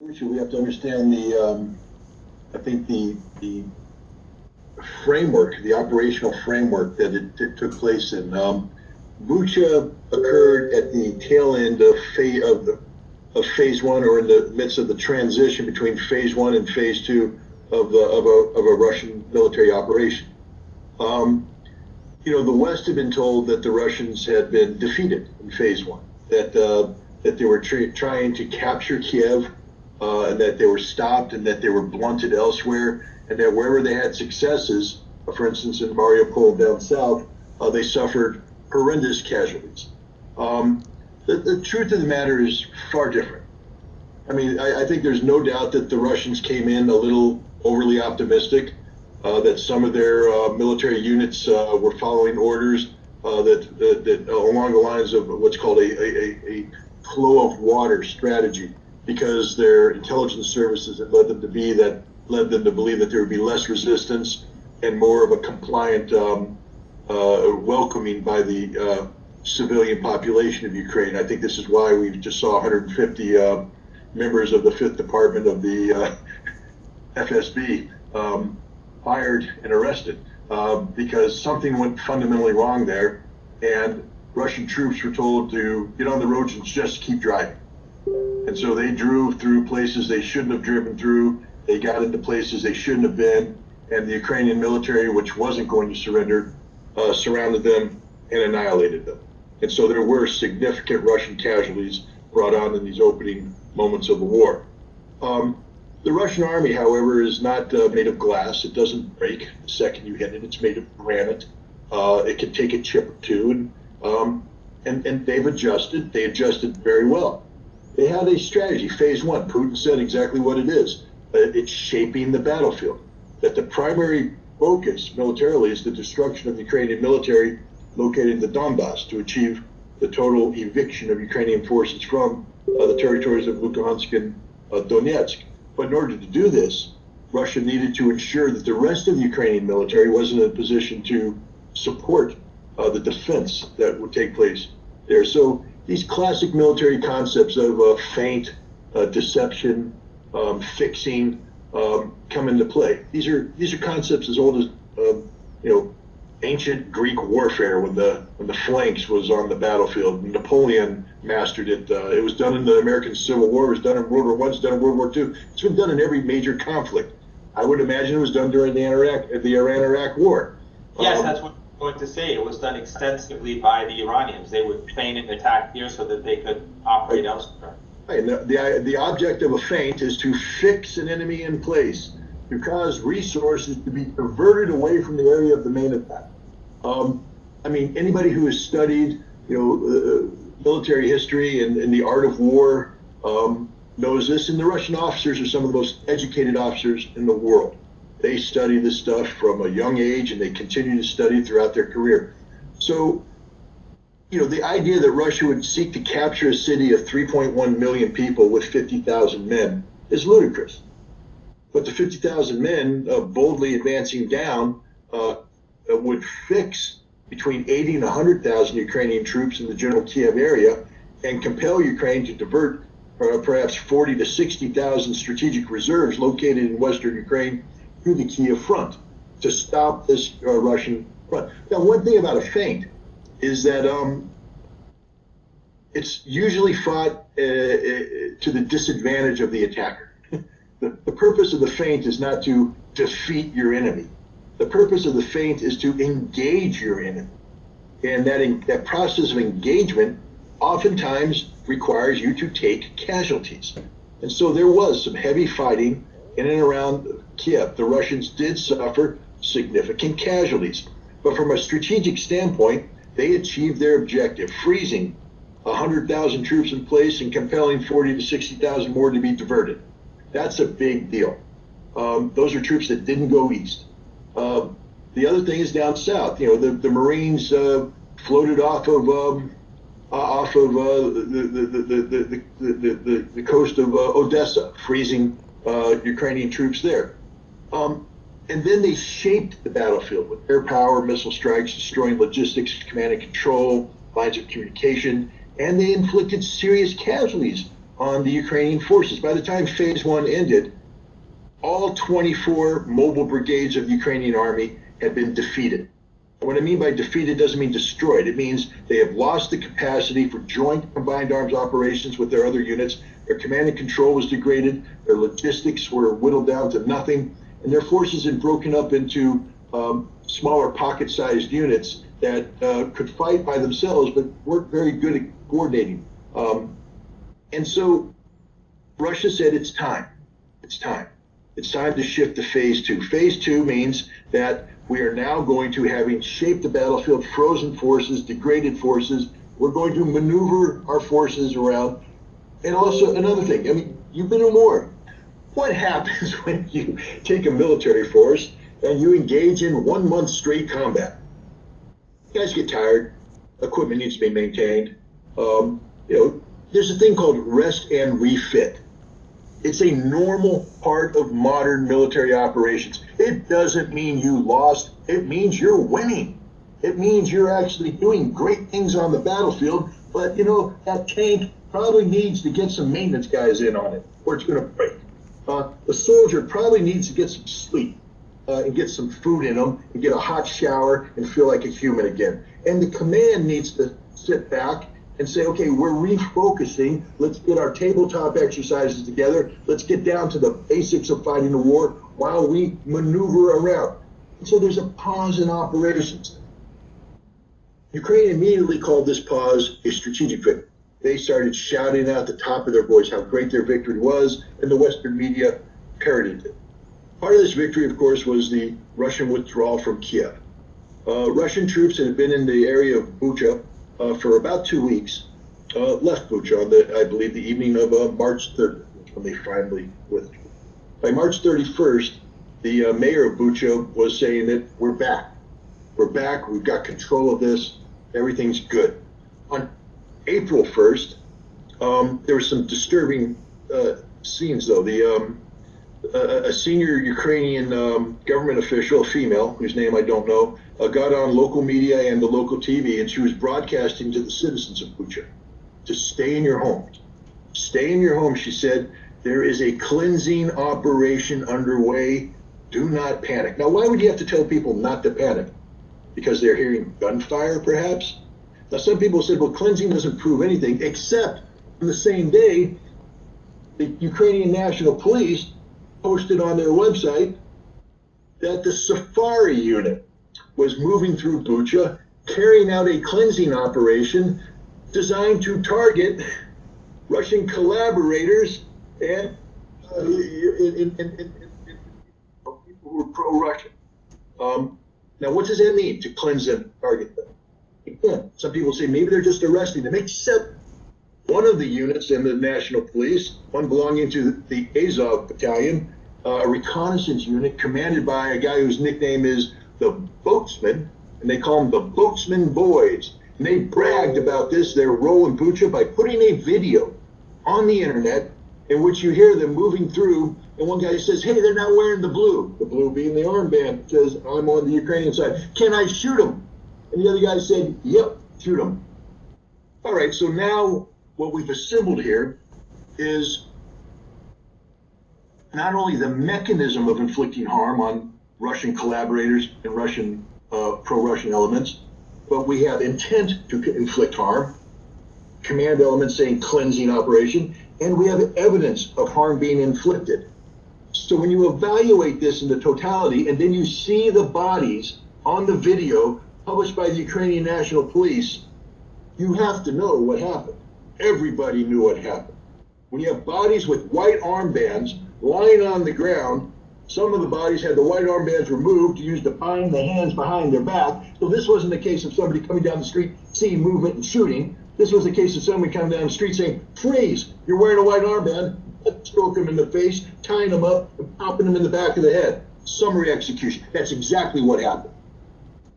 We have to understand I think the framework, the operational framework that it took place in. Bucha occurred at the tail end of phase one, or in the midst of the transition between phase one and phase two of a Russian military operation. The West had been told that the Russians had been defeated in phase one, that they were trying to capture Kiev, and that they were stopped and that they were blunted elsewhere, and that wherever they had successes, for instance, in Mariupol down south, they suffered horrendous casualties. The truth of the matter is far different. I mean, I think there's no doubt that the Russians came in a little overly optimistic, that some of their military units were following orders that along the lines of what's called a flow of water strategy, because their intelligence services had led them to believe that there would be less resistance and more of a compliant welcoming by the civilian population of Ukraine. I think this is why we just saw 150 members of the 5th Department of the FSB fired and arrested, because something went fundamentally wrong there, and Russian troops were told to get on the roads and just keep driving. And so they drove through places they shouldn't have driven through. They got into places they shouldn't have been. And the Ukrainian military, which wasn't going to surrender, surrounded them and annihilated them. And so there were significant Russian casualties brought on in these opening moments of the war. The Russian army, however, is not made of glass. It doesn't break the second you hit it. It's made of granite. It can take a chip or two. And they've adjusted. They adjusted very well. They had a strategy. Phase one, Putin said exactly what it is. It's shaping the battlefield. That the primary focus militarily is the destruction of the Ukrainian military located in the Donbass, to achieve the total eviction of Ukrainian forces from the territories of Luhansk and Donetsk. But in order to do this, Russia needed to ensure that the rest of the Ukrainian military was in a position to support the defense that would take place there. So these classic military concepts of feint, deception, fixing, come into play. These are concepts as old as ancient Greek warfare, when the phalanx was on the battlefield. Napoleon mastered it. It was done in the American Civil War. It was done in World War I. It's done in World War II. It's been done in every major conflict. I would imagine it was done during the Iran-Iraq War. Yes, that's what I'm going to say. It was done extensively by the Iranians. They would feign an attack here so that they could operate elsewhere. Right. And the object of a feint is to fix an enemy in place, to cause resources to be diverted away from the area of the main attack. Anybody who has studied, military history and the art of war knows this. And the Russian officers are some of the most educated officers in the world. They study this stuff from a young age, and they continue to study throughout their career. So, the idea that Russia would seek to capture a city of 3.1 million people with 50,000 men is ludicrous. But the 50,000 men boldly advancing down would fix between 80 and 100,000 Ukrainian troops in the general Kiev area, and compel Ukraine to divert perhaps 40 to 60,000 strategic reserves located in western Ukraine through the Kiev front to stop this Russian front. Now, one thing about a feint is that it's usually fought to the disadvantage of the attacker. The purpose of the feint is not to defeat your enemy. The purpose of the feint is to engage your enemy. And that process of engagement oftentimes requires you to take casualties. And so there was some heavy fighting in and around Kiev. The Russians did suffer significant casualties. But from a strategic standpoint, they achieved their objective, freezing 100,000 troops in place and compelling 40 to 60,000 more to be diverted. That's a big deal. Those are troops that didn't go east. The other thing is down south. The Marines floated off of the coast of Odessa, freezing Ukrainian troops there. And then they shaped the battlefield with air power, missile strikes, destroying logistics, command and control, lines of communication, and they inflicted serious casualties on the Ukrainian forces. By the time phase one ended, all 24 mobile brigades of the Ukrainian army had been defeated. And what I mean by defeated doesn't mean destroyed. It means they have lost the capacity for joint combined arms operations with their other units. Their command and control was degraded. Their logistics were whittled down to nothing. And their forces had broken up into smaller pocket-sized units that could fight by themselves, but weren't very good at coordinating. And so Russia said, it's time. It's time. It's time to shift to phase two. Phase two means that we are now going to, having shaped the battlefield, frozen forces, degraded forces, we're going to maneuver our forces around. And also another thing, I mean, you've been in war. What happens when you take a military force and you engage in 1 month straight combat? You guys get tired. Equipment needs to be maintained. There's a thing called rest and refit. It's a normal part of modern military operations. It doesn't mean you lost. It means you're winning. It means you're actually doing great things on the battlefield, but that tank probably needs to get some maintenance guys in on it, or it's going to break. The soldier probably needs to get some sleep and get some food in them and get a hot shower and feel like a human again. And the command needs to sit back and say, okay, we're refocusing. Let's get our tabletop exercises together. Let's get down to the basics of fighting the war while we maneuver around. And so there's a pause in operations. Ukraine immediately called this pause a strategic victory. They started shouting out at the top of their voice how great their victory was, and the Western media parodied it. Part of this victory, of course, was the Russian withdrawal from Kiev. Russian troops that had been in the area of Bucha for about 2 weeks left Bucha on I believe, the evening of March 30th, when they finally withdrew. By March 31st, the mayor of Bucha was saying that we're back. We're back. We've got control of this. Everything's good. On April 1st, there were some disturbing scenes, though. A senior Ukrainian government official, a female, whose name I don't know, got on local media and the local TV, and she was broadcasting to the citizens of Bucha to stay in your homes. Stay in your home, she said. There is a cleansing operation underway. Do not panic. Now, why would you have to tell people not to panic? Because they're hearing gunfire, perhaps? Now, some people said, well, cleansing doesn't prove anything, except on the same day, the Ukrainian National Police posted on their website that the Safari unit was moving through Bucha, carrying out a cleansing operation designed to target Russian collaborators and people who are pro-Russian. Now, what does that mean, to cleanse them, target them? Again, some people say maybe they're just arresting them, except one of the units in the National Police, one belonging to the Azov Battalion, a reconnaissance unit commanded by a guy whose nickname is the Boatsman, and they call him the Boatsman Boys. And they bragged about this, their role in Bucha, by putting a video on the internet in which you hear them moving through, and one guy says, hey, they're not wearing the blue being the armband, says, I'm on the Ukrainian side. Can I shoot them? And the other guy said, yep, shoot them. All right, so now what we've assembled here is not only the mechanism of inflicting harm on Russian collaborators and Russian pro-Russian elements, but we have intent to inflict harm, command elements saying cleansing operation, and we have evidence of harm being inflicted. So when you evaluate this in the totality, and then you see the bodies on the video published by the Ukrainian National Police, you have to know what happened. Everybody knew what happened. When you have bodies with white armbands lying on the ground, some of the bodies had the white armbands removed to use to bind the hands behind their back. So this wasn't a case of somebody coming down the street, seeing movement and shooting. This was a case of somebody coming down the street saying, freeze, you're wearing a white armband, stroke them in the face, tying them up, and popping them in the back of the head. Summary execution. That's exactly what happened.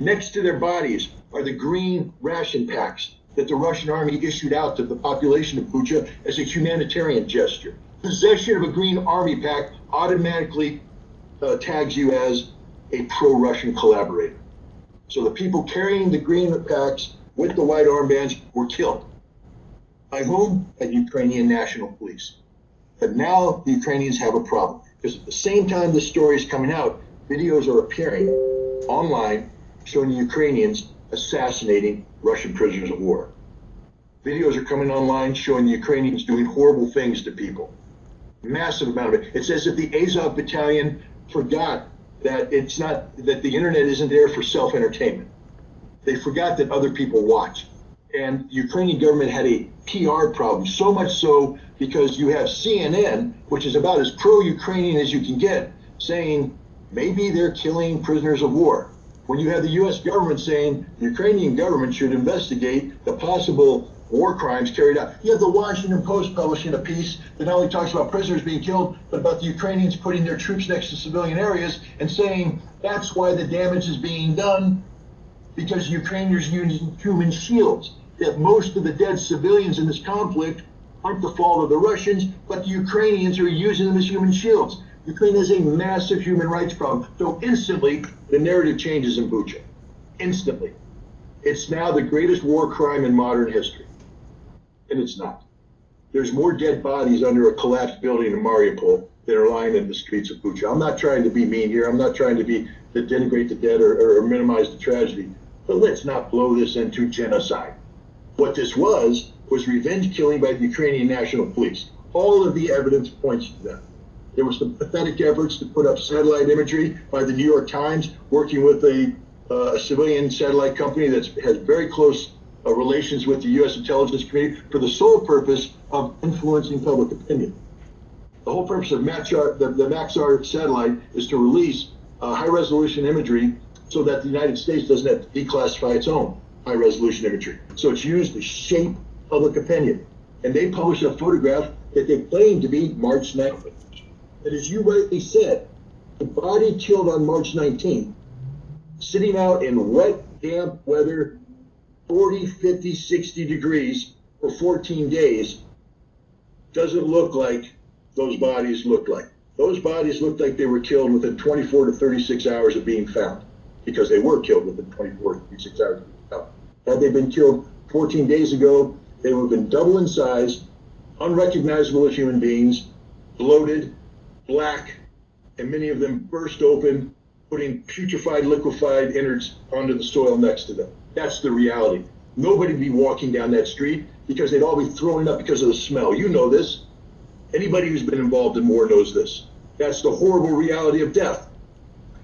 Next to their bodies are the green ration packs that the Russian army issued out to the population of Bucha as a humanitarian gesture. Possession of a green army pack automatically tags you as a pro-Russian collaborator. So the people carrying the green packs with the white armbands were killed. By whom? By the Ukrainian National Police. But now the Ukrainians have a problem, because at the same time this story is coming out, videos are appearing online showing the Ukrainians assassinating Russian prisoners of war. Videos are coming online showing the Ukrainians doing horrible things to people. Massive amount of it. It's as if the Azov battalion forgot that it's not, that the internet isn't there for self-entertainment. They forgot that other people watch. And the Ukrainian government had a PR problem, so much so because you have CNN, which is about as pro-Ukrainian as you can get, saying maybe they're killing prisoners of war. When you have the US government saying the Ukrainian government should investigate the possible war crimes carried out. You have the Washington Post publishing a piece that not only talks about prisoners being killed, but about the Ukrainians putting their troops next to civilian areas and saying that's why the damage is being done, because Ukrainians are using human shields. That most of the dead civilians in this conflict aren't the fault of the Russians, but the Ukrainians are using them as human shields. Ukraine has a massive human rights problem. So instantly, the narrative changes in Bucha. Instantly. It's now the greatest war crime in modern history. And it's not. There's more dead bodies under a collapsed building in Mariupol that are lying in the streets of Bucha. I'm not trying to be mean here. I'm not trying to denigrate the dead or minimize the tragedy. But let's not blow this into genocide. What this was revenge killing by the Ukrainian National Police. All of the evidence points to that. There were some pathetic efforts to put up satellite imagery by the New York Times, working with a civilian satellite company that has very close relations with the U.S. intelligence community for the sole purpose of influencing public opinion. The whole purpose of the Maxar satellite is to release high-resolution imagery so that the United States doesn't have to declassify its own high-resolution imagery. So it's used to shape public opinion. And they published a photograph that they claim to be March 19th. And as you rightly said, the body killed on March 19th, sitting out in wet, damp weather, 40, 50, 60 degrees for 14 days, doesn't look like those bodies looked like. Those bodies looked like they were killed within 24 to 36 hours of being found, because they were killed within 24 to 36 hours of being found. Had they been killed 14 days ago, they would have been double in size, unrecognizable as human beings, bloated, black, and many of them burst open, putting putrefied, liquefied innards onto the soil next to them. That's the reality. Nobody would be walking down that street because they'd all be throwing up because of the smell. You know this. Anybody who's been involved in war knows this. That's the horrible reality of death.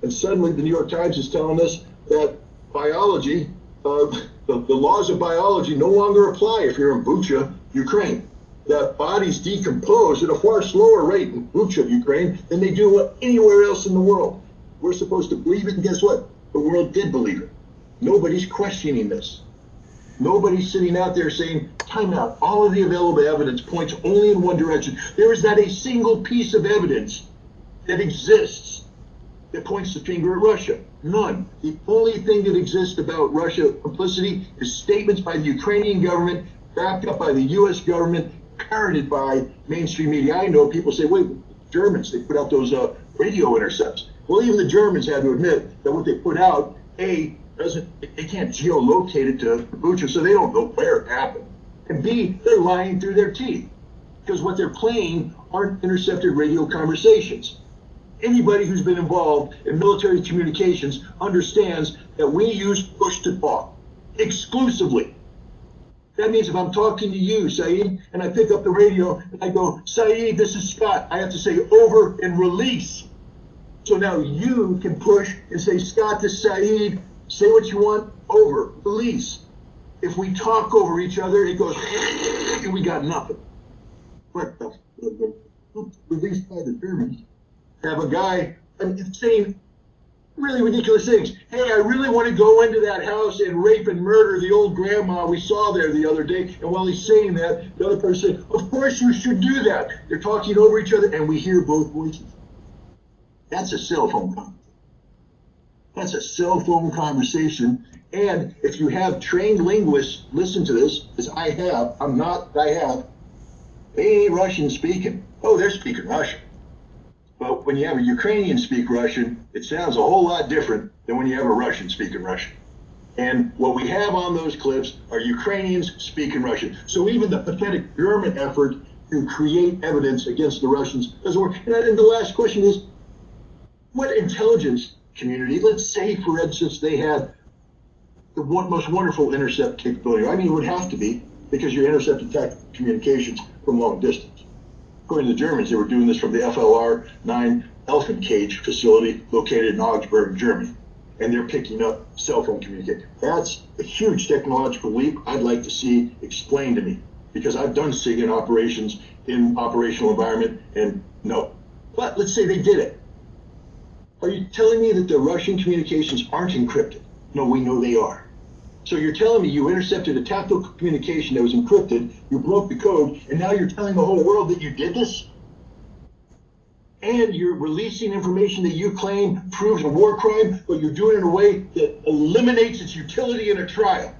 And suddenly the New York Times is telling us that biology, the laws of biology no longer apply if you're in Bucha, Ukraine. That bodies decompose at a far slower rate in Bucha, Ukraine, than they do anywhere else in the world. We're supposed to believe it, and guess what? The world did believe it. Nobody's questioning this. Nobody's sitting out there saying, time out, all of the available evidence points only in one direction. There is not a single piece of evidence that exists that points the finger at Russia. None. The only thing that exists about Russia complicity is statements by the Ukrainian government, backed up by the US government, parroted by mainstream media. I know people say, wait, Germans, they put out those radio intercepts. Well, even the Germans had to admit that what they put out, they can't geolocate it to Bucha, so they don't know where it happened. And B, they're lying through their teeth, because what they're playing aren't intercepted radio conversations. Anybody who's been involved in military communications understands that we use push to talk exclusively. That means if I'm talking to you, Saeed, and I pick up the radio and I go, Saeed, this is Scott, I have to say over and release. So now you can push and say, Scott, this is Saeed, say what you want, over, release. If we talk over each other, it goes, and we got nothing. What the released by the Germans have a guy saying really ridiculous things. Hey, I really want to go into that house and rape and murder the old grandma we saw there the other day. And while he's saying that, the other person said, of course you should do that. They're talking over each other, and we hear both voices. That's a cell phone conversation. That's a cell phone conversation. And if you have trained linguists listen to this, as I have, they ain't Russian speaking. Oh, they're speaking Russian. But when you have a Ukrainian speak Russian, it sounds a whole lot different than when you have a Russian speaking Russian. And what we have on those clips are Ukrainians speaking Russian. So even the pathetic German effort to create evidence against the Russians doesn't work. And the last question is, what intelligence community, let's say, for instance, they had the most wonderful intercept capability. I mean, it would have to be, because you're intercepting tactical communications from long distance. According to the Germans, they were doing this from the FLR-9 Elephant Cage facility located in Augsburg, Germany. And they're picking up cell phone communication. That's a huge technological leap I'd like to see explained to me, because I've done SIGINT operations in operational environment, and no. But let's say they did it. Are you telling me that the Russian communications aren't encrypted? No, we know they are. So you're telling me you intercepted a tactical communication that was encrypted, you broke the code, and now you're telling the whole world that you did this? And you're releasing information that you claim proves a war crime, but you're doing it in a way that eliminates its utility in a trial.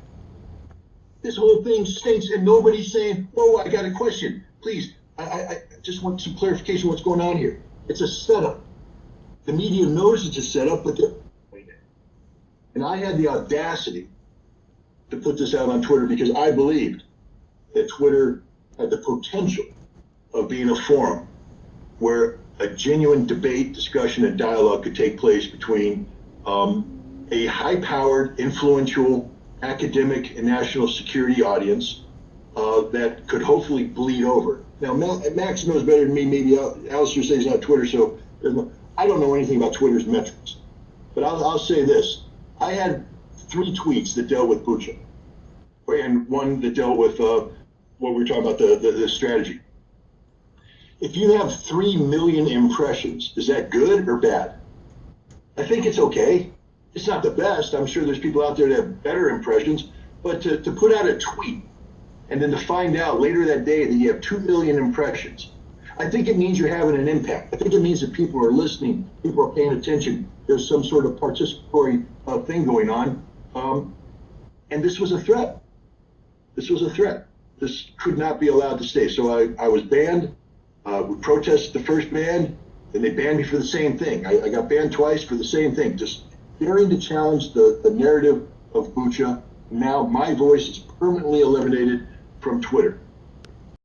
This whole thing stinks, and nobody's saying, whoa, I got a question. Please, I just want some clarification of what's going on here. It's a setup. The media knows it's a setup, but they're... And I had the audacity to put this out on Twitter because I believed that Twitter had the potential of being a forum where a genuine debate, discussion, and dialogue could take place between a high-powered, influential academic and national security audience that could hopefully bleed over. Now, Max knows better than me. Maybe Alistair says he's on Twitter, so I don't know anything about Twitter's metrics. But I'll say this. I had 3 tweets that dealt with Bucha, and one that dealt with what we were talking about, the strategy. If you have 3 million impressions, is that good or bad? I think it's okay. It's not the best. I'm sure there's people out there that have better impressions, but to put out a tweet and then to find out later that day that you have 2 million impressions, I think it means you're having an impact. I think it means that people are listening, people are paying attention. There's some sort of participatory thing going on. And this was a threat. This was a threat. This could not be allowed to stay. So I was banned. We protested the first ban, and they banned me for the same thing. I got banned twice for the same thing, just daring to challenge the narrative of Bucha. Now my voice is permanently eliminated from Twitter.